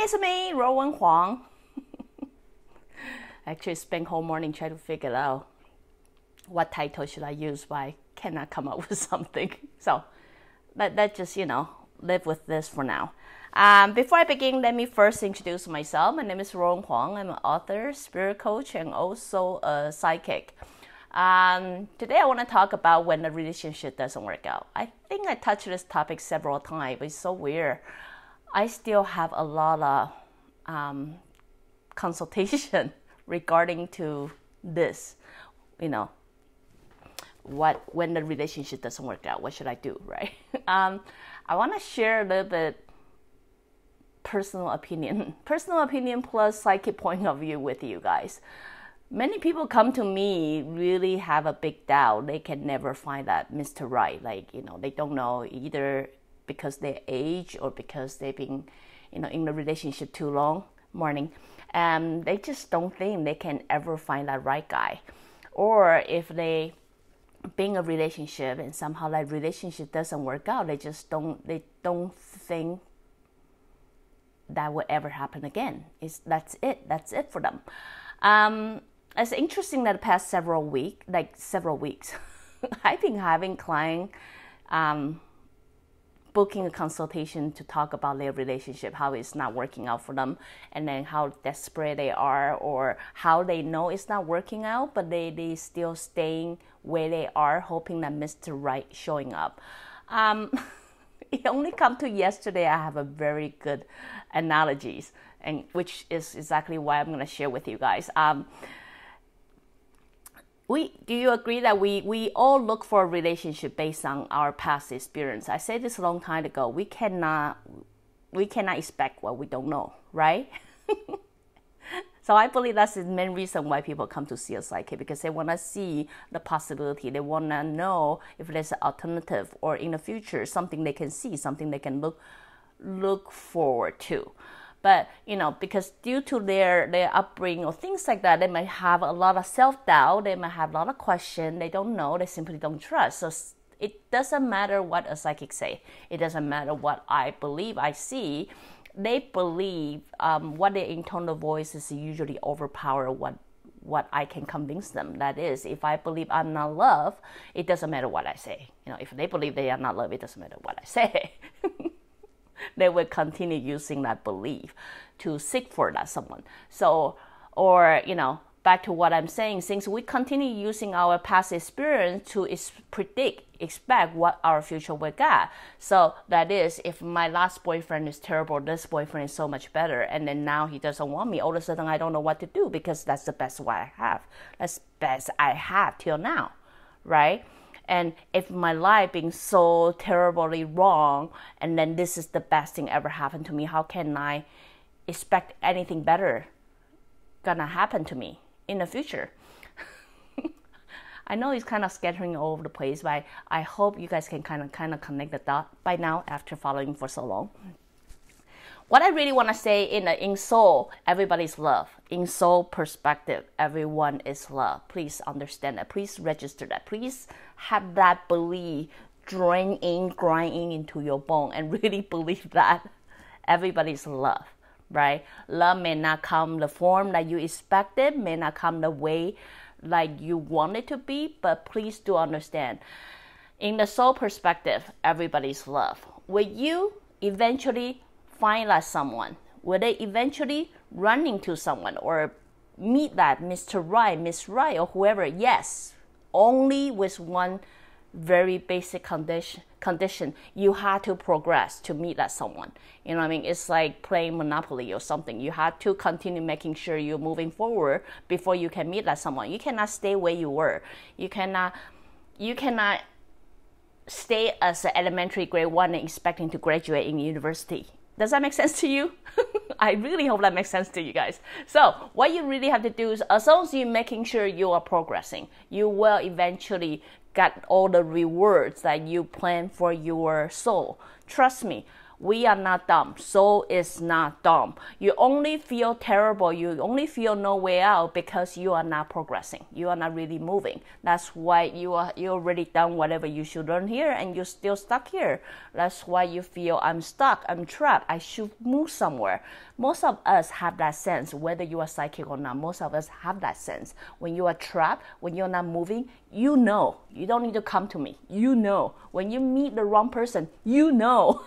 it's me, Ruowen Huang. Actually, spent whole morning trying to figure out what title should I use, but I cannot come up with something. So let's just, live with this for now. Before I begin, let me first introduce myself. My name is Ruowen Huang. I'm an author, spirit coach, and also a psychic. Today I want to talk about when a relationship doesn't work out. I think I touched this topic several times, but it's so weird. I still have a lot of consultation regarding to this, when the relationship doesn't work out, what should I do, right? I want to share a little bit personal opinion plus psychic point of view with you guys. Many people come to me really have a big doubt. They can never find that Mr. Right. They don't know either because they age or because they've been, in the relationship too long, they just don't think they can ever find that right guy. Or if they being in a relationship and somehow that relationship doesn't work out, they don't think that will ever happen again. That's it for them. It's interesting that the past several weeks, I've been having clients booking a consultation to talk about their relationship, how it's not working out for them, and then how desperate they are, or how they know it's not working out, but they still staying where they are, hoping that Mr. Right showing up. It only come to yesterday. I have a very good analogies, and which is exactly why I'm going to share with you guys. Do you agree that we all look for a relationship based on our past experience? I said this a long time ago. We cannot expect what we don't know, right? So I believe that's the main reason why people come to see a psychic, because they want to see the possibility. They want to know if there's an alternative, or in the future something they can see, something they can look forward to. But, because due to their upbringing or things like that, they might have a lot of self-doubt. They might have a lot of questions. They don't know. They simply don't trust. So it doesn't matter what a psychic say. It doesn't matter what I believe I see. They believe what their internal voices usually overpower what I can convince them. That is, if I believe I'm not loved, it doesn't matter what I say. If they believe they are not loved, it doesn't matter what I say. They will continue using that belief to seek for that someone. So, or, back to what I'm saying, since we continue using our past experience to expect what our future will get. So that is, if my last boyfriend is terrible, this boyfriend is so much better, and then now he doesn't want me, all of a sudden I don't know what to do, because that's the best what I have. That's the best I have till now, right? And if my life being so terribly wrong, and then this is the best thing ever happened to me, how can I expect anything better gonna happen to me in the future? I know it's kind of scattering all over the place, but I hope you guys can kind of connect the dot by now after following for so long. What I really want to say in soul, everybody's love. In soul perspective, everyone is love. Please understand that. Please register that. Please have that belief grinding into your bone, and really believe that everybody's love, right? Love may not come the form that you expected, may not come the way like you want it to be, but please do understand. In the soul perspective, everybody's love. Will you eventually find that someone? Will they eventually run into someone or meet that Mr. Right, Miss Right, or whoever? Yes, only with one very basic condition. You have to progress to meet that someone. It's like playing Monopoly or something. You have to continue making sure you're moving forward before you can meet that someone. You cannot stay where you were. You cannot stay as an elementary grade 1 and expecting to graduate in university. Does that make sense to you? I really hope that makes sense to you guys. So what you really have to do is, as long as you're making sure you are progressing, you will eventually get all the rewards that you plan for your soul. Trust me, We are not dumb. Soul is not dumb. You only feel terrible. You only feel no way out because you are not progressing. You are not really moving. That's why you already done whatever you should learn here and you're still stuck here. That's why you feel I'm stuck, I'm trapped, I should move somewhere. Most of us have that sense, whether you are psychic or not. Most of us have that sense. When you are trapped, when you're not moving, you know. You don't need to come to me. You know. When you meet the wrong person, you know.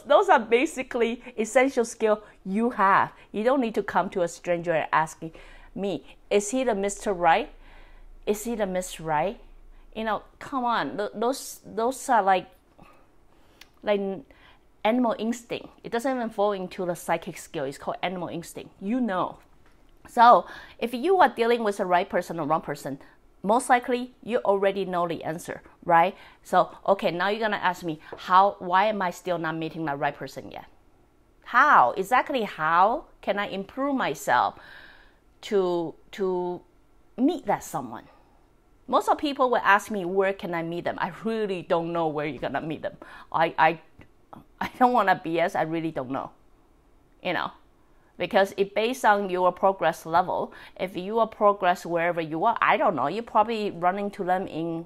Those are basically essential skills you have. You don't need to come to a stranger and asking me, is he the Mr. Right? Is he the Miss Right? You know, come on. Those are like animal instinct. It doesn't even fall into the psychic skill. It's called animal instinct. You know. So if you are dealing with the right person or wrong person, most likely you already know the answer, right? So, okay, now you're going to ask me, why am I still not meeting the right person yet? How? Exactly how can I improve myself to meet that someone? Most of people will ask me, where can I meet them? I really don't know where you're going to meet them. I don't want to BS. I really don't know, you know. Because it based on your progress level. If you are progress wherever you are, I don't know, you're probably running to them in,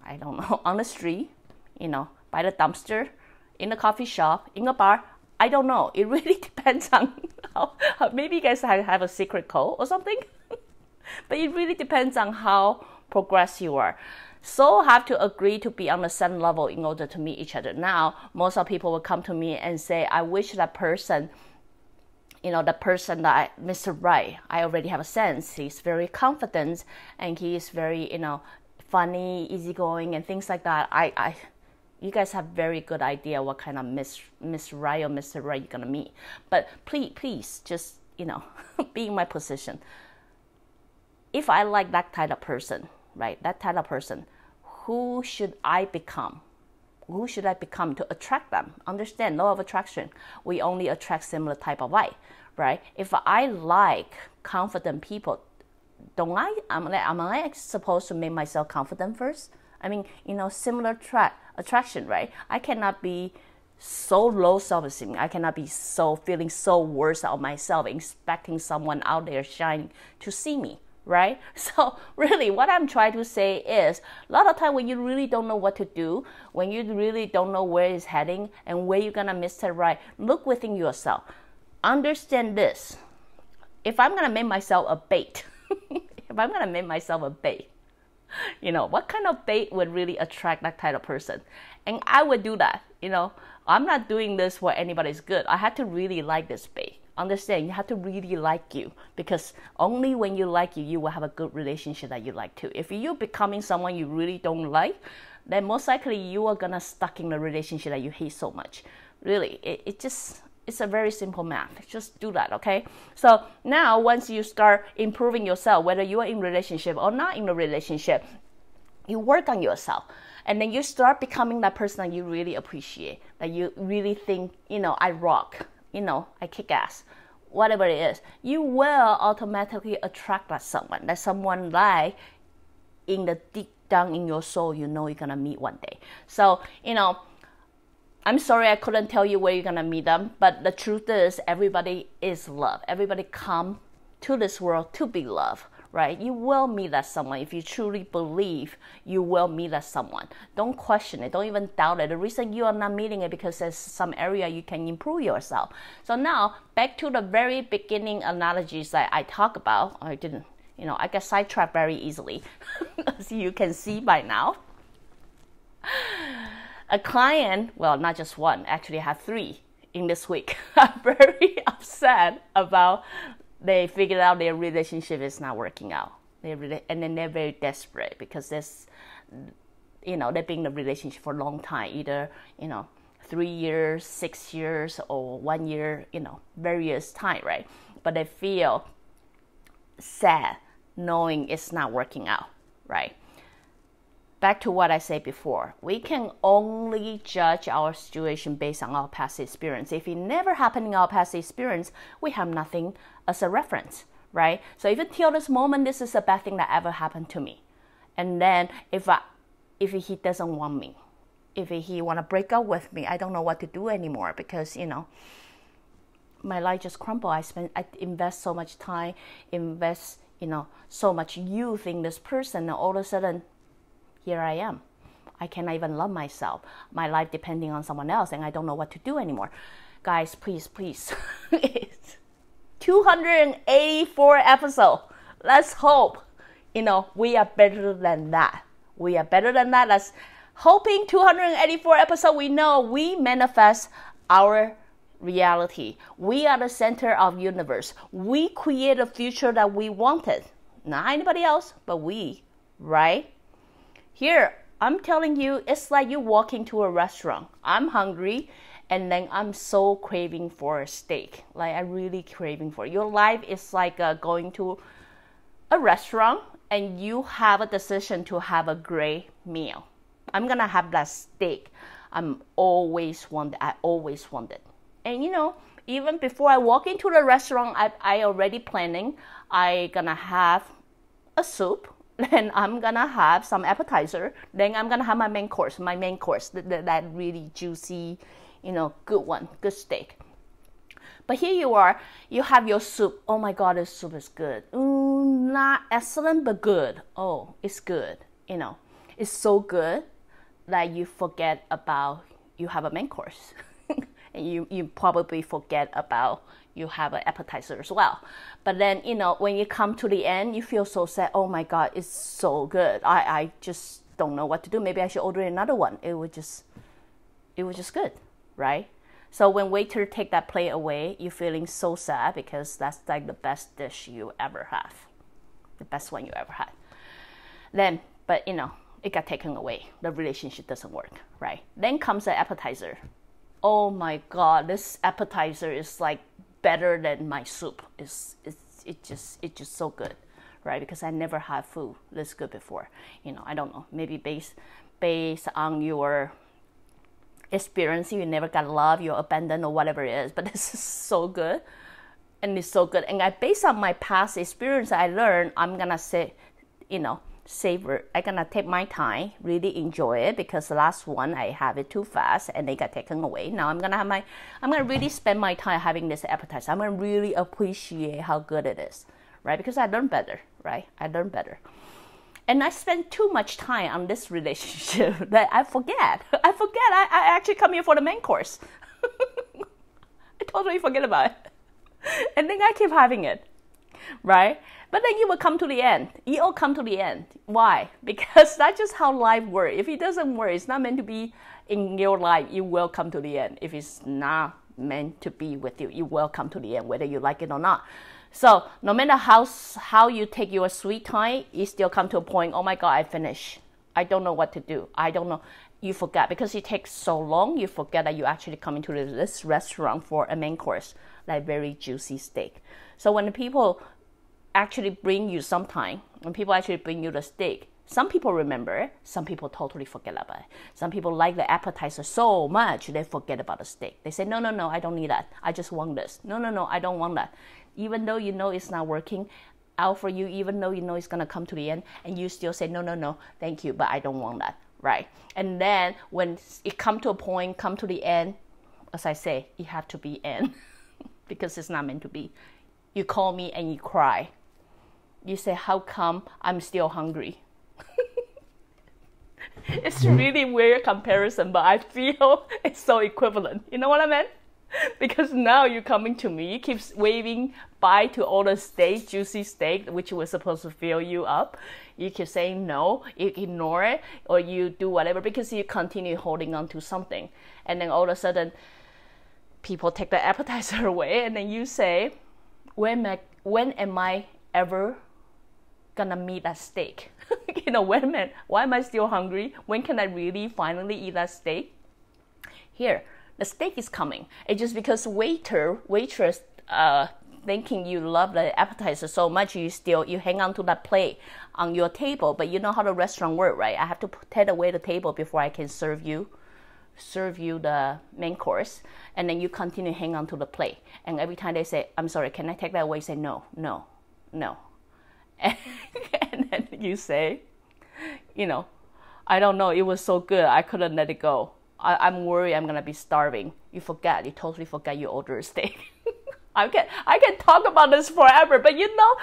I don't know, on the street, you know, by the dumpster, in the coffee shop, in a bar. I don't know. It really depends on how maybe you guys have a secret code or something. But it really depends on how progressed you are. So have to agree to be on the same level in order to meet each other. Now, most of people will come to me and say, I wish that person, you know, the person that Mr. Right, I already have a sense. He's very confident and he is very, you know, funny, easygoing and things like that. You guys have very good idea what kind of Miss Right or Mr. Right you're going to meet. But please, just, you know, be in my position. If I like that type of person, right, that type of person, who should I become? Who should I become to attract them? Understand, law of attraction. We only attract similar type of light, right? If I like confident people, am I supposed to make myself confident first? I mean, you know, similar attraction, right? I cannot be so low self-esteem. I cannot be so feeling so worse of myself, expecting someone out there shining to see me. Right? So really what I'm trying to say is a lot of time when you really don't know what to do, when you really don't know where it's heading and where you're going to miss it right, look within yourself. Understand this. If I'm going to make myself a bait, you know, what kind of bait would really attract that type of person? And I would do that, you know. I'm not doing this for anybody's good. I had to really like this bait. Understand, you have to really like you, because only when you like you will have a good relationship that you like too. If you're becoming someone you really don't like, then most likely you are gonna stuck in a relationship that you hate so much. Really, it's a very simple math. Just do that, okay? So now once you start improving yourself, whether you are in relationship or not in a relationship, you work on yourself. And then you start becoming that person that you really appreciate, that you really think, you know, I rock. You know, I kick ass, whatever it is, you will automatically attract that someone like in the deep down in your soul, you know you're going to meet one day. So, you know, I'm sorry I couldn't tell you where you're going to meet them, but the truth is everybody is love. Everybody come to this world to be loved, right? You will meet that someone. If you truly believe you will meet that someone, don't question it. Don't even doubt it. The reason you are not meeting it because there's some area you can improve yourself. So now back to the very beginning analogies that I talk about. I didn't, you know, I get sidetracked very easily, as you can see by now. A client, well, not just one, actually I have 3 in this week, are very upset about they figured out their relationship is not working out. And then they're very desperate because there's, you know, they've been in a relationship for a long time, either, you know, 3 years, 6 years, or 1 year, you know, various time, right? But they feel sad knowing it's not working out, right? Back to what I said before, we can only judge our situation based on our past experience. If it never happened in our past experience, we have nothing as a reference, right? So if until this moment, this is the bad thing that ever happened to me. And then if he doesn't want me, if he want to break up with me, I don't know what to do anymore because, my life just crumbled. I invest so much time, so much youth in this person, and all of a sudden, here I am. I cannot even love myself. My life depending on someone else, and I don't know what to do anymore. Guys, please. It's 284 episodes. Let's hope, we are better than that. We are better than that. Let's hoping 284 episodes, we know we manifest our reality. We are the center of the universe. We create a future that we wanted. Not anybody else, but we, right? Here, I'm telling you, it's like you walk into a restaurant. I'm hungry, and then I'm so craving for a steak. Like, I really craving for it. Your life is like going to a restaurant, and you have a decision to have a great meal. I'm going to have that steak. I always want it. And, even before I walk into the restaurant, I already planning. I going to have a soup. Then I'm going to have some appetizer. Then I'm going to have my main course. That really juicy, good one, good steak. But here you are, you have your soup. Oh my God, this soup is good. Not excellent, but good. Oh, it's good. It's so good that you forget about you have a main course. And you probably forget about you have an appetizer as well. But then, when you come to the end, you feel so sad. Oh my God, it's so good. I just don't know what to do. Maybe I should order another one. It was just good, right? So when waiter take that plate away, you're feeling so sad because that's like the best dish you ever have. The best one you ever had. Then, but it got taken away. The relationship doesn't work, right? Then comes the appetizer. Oh my God, this appetizer is like better than my soup. It's just so good, right? Because I never had food this good before. I don't know. Maybe based on your experience, you never got love, you're abandoned or whatever it is. But this is so good, and it's so good. And based on my past experience, I learned I'm gonna say, savor. I'm gonna take my time, really enjoy it, because the last one I have it too fast and they got taken away. Now I'm gonna really spend my time having this appetizer. I'm gonna really appreciate how good it is, right? Because I learned better, right? And I spend too much time on this relationship that I forget. I actually come here for the main course. I totally forget about it. And then I keep having it, right? But then you will come to the end. You all come to the end. Why? Because that's just how life works. If it doesn't work, it's not meant to be in your life, you will come to the end. If it's not meant to be with you, you will come to the end, whether you like it or not. So no matter how you take your sweet time, you still come to a point, oh my God, I finished. I don't know what to do. I don't know. You forget. Because it takes so long, you forget that you actually come into this restaurant for a main course, like very juicy steak. So when the people actually bring you when people actually bring you the steak, some people remember it, some people totally forget about it. Some people like the appetizer so much, they forget about the steak. They say, no, I don't need that. I just want this. No, I don't want that. Even though it's not working out for you, even though it's going to come to the end, and you still say, no, thank you, but I don't want that, right? And then when it come to a point, come to the end, as I say, it have to be end because it's not meant to be. You call me and you cry. You say, how come I'm still hungry? It's really weird comparison, but I feel it's so equivalent. You know what I mean? Because now you're coming to me, you keep waving bye to all the steak, juicy steak, which was supposed to fill you up. You keep saying no, you ignore it, or you do whatever because you continue holding on to something. And then all of a sudden, people take the appetizer away, and then you say, when am I ever gonna meet that steak? Why am I still hungry? When can I really finally eat that steak? Here, the steak is coming. It's just because waitress thinking you love the appetizer so much, you hang on to that plate on your table. But you know how the restaurant works, right? I have to take away the table before I can serve you the main course, and then you continue hang on to the plate. And every time they say, I'm sorry, can I take that away? You say, no. And then you say, I don't know. It was so good. I couldn't let it go. I'm worried I'm gonna be starving. You totally forget you ordered a steak. I can talk about this forever, but you know,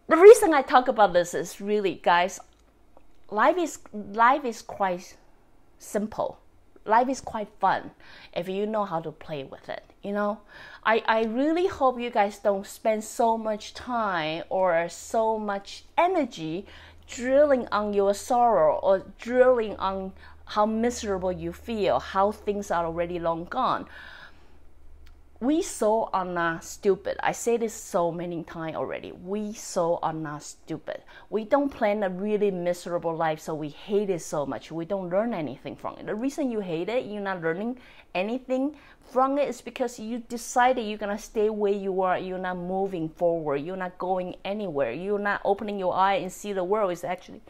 the reason I talk about this is really, guys, life is quite simple. Life is quite fun if you know how to play with it, you know? I really hope you guys don't spend so much time or so much energy drilling on your sorrow or drilling on how miserable you feel, how things are already long gone. We so are not stupid. I say this so many times already. We so are not stupid. We don't plan a really miserable life, so we hate it so much. We don't learn anything from it. The reason you hate it, you're not learning anything from it, is because you decided you're going to stay where you are. You're not moving forward. You're not going anywhere. You're not opening your eye and see the world is actually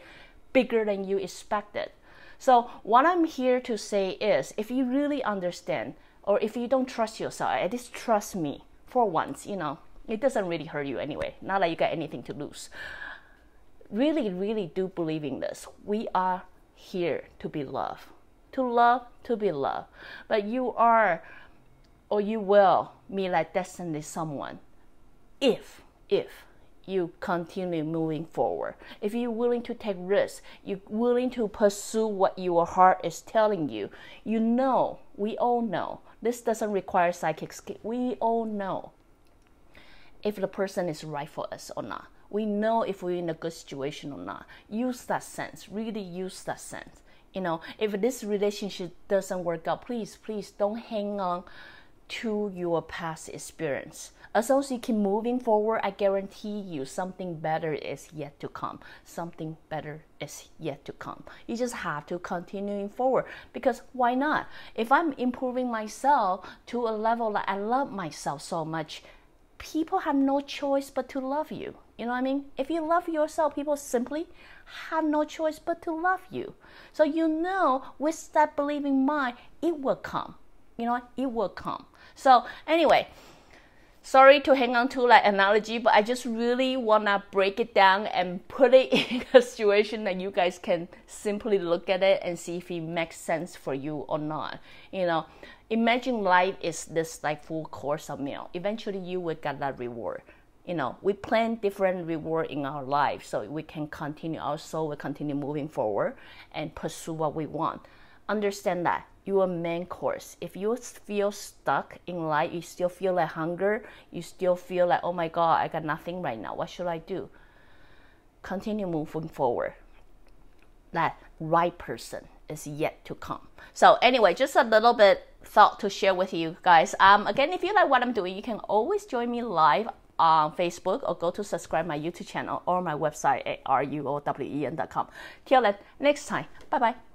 bigger than you expected. So what I'm here to say is, if you really understand, or if you don't trust yourself, at least trust me for once, you know. It doesn't really hurt you anyway. Not like you got anything to lose. Really, really do believe in this. We are here to be loved. To love, to be loved. But you are, or you will, meet like destiny someone if you continue moving forward. If you're willing to take risks, you're willing to pursue what your heart is telling you, you know, we all know, this doesn't require psychic skill. We all know if the person is right for us or not. We know if we're in a good situation or not. Use that sense. Really use that sense. You know, if this relationship doesn't work out, please don't hang on to your past experience. As long as you keep moving forward, I guarantee you something better is yet to come. Something better is yet to come. You just have to continue forward, because why not? If I'm improving myself to a level that I love myself so much, people have no choice but to love you. You know what I mean? If you love yourself, people simply have no choice but to love you. So you know, with that belief in mind, it will come. You know, it will come. So anyway, sorry to hang on to that analogy, but I just really want to break it down and put it in a situation that you guys can simply look at it and see if it makes sense for you or not. You know, imagine life is this like full course of meal. Eventually you will get that reward. You know, we plan different reward in our life so we can continue, our soul will continue moving forward and pursue what we want. Understand that your main course. If you feel stuck in life, you still feel like hunger, you still feel like, oh my God, I got nothing right now. What should I do? Continue moving forward. That right person is yet to come. So anyway, just a little bit thought to share with you guys. Again, if you like what I'm doing, you can always join me live on Facebook or go to subscribe my YouTube channel or my website at ruowen.com. Till then, next time. Bye-bye.